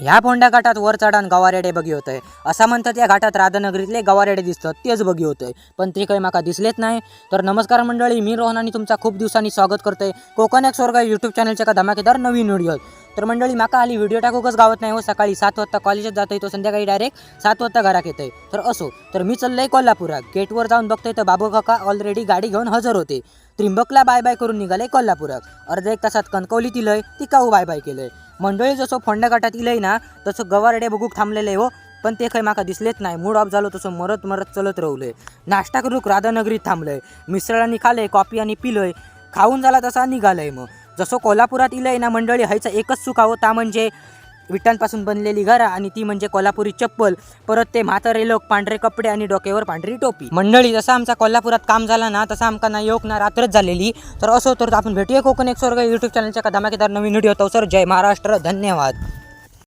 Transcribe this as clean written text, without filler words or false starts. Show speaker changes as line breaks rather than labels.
ह्या फोंड्या घाटात वर चढान गवारेडे बगी होतय असा म्हणतात। या घाटात राधानगरीतले गवारेडे दिसतात तेच बगी होतय, पण ते काही माका दिसलेच नाही। तर नमस्कार मंडळी, मी रोहन आणि तुमचा खूप दिवसांनी स्वागत करतोय कोकण एक स्वर्ग यूट्यूब चॅनलच्या का धमाकेदार नवीन व्हिडिओ। तर मंडळी माका आली व्हिडिओ टाकूकच गावत नाही हो। सकाळी 7 वाजता कॉलेजात जातोय तो संध्याकाळी डायरेक्ट 7 वाजता घरात येतोय। तर असो, तर मी चाललोय कोल्हापुरात। गेटवर जाऊन बघतोय तर बाबू काका ऑलरेडी गाडी घेऊन हजर होते। त्रिंबकला बाय बाय करून निघाले कोल्हापुरात। अर्ध्या एक तासात कणकवलीत इलय तिकाऊ बाय बाय केलंय। मंडळी जसं फोंड्या घाटात इलय ना तसं गवारेडे बघूक थांबलेले हो, पण ते काही माका दिसलेच नाही। मूड ऑफ झालो तसं मरत मरत चलत राहुलय। नाश्ता करूक राधानगरीत थांबलंय, मिसळांनी खाले, कॉफी आणि पिलंय, खाऊन झाला तसा निघालय। मग जसं कोल्हापुरात इलय ना मंडळी, हायचा एकच सुख ता म्हणजे विटांपासून बनलेली घरा आणि ती म्हणजे कोल्हापुरी चप्पल, परत ते म्हातारे लोक, पांढरे कपडे आणि डोक्यावर पांढरी टोपी। मंडळी जसं आमचा कोल्हापुरात काम झाला ना तसं आमका ना योग ना रात्रच झालेली। तर असो, तर आपण भेटूया कोकण एक स्वर्ग यूट्यूब चॅनलच्या का धमाकेदार नवीन व्हिडिओ। तर जय महाराष्ट्र, धन्यवाद।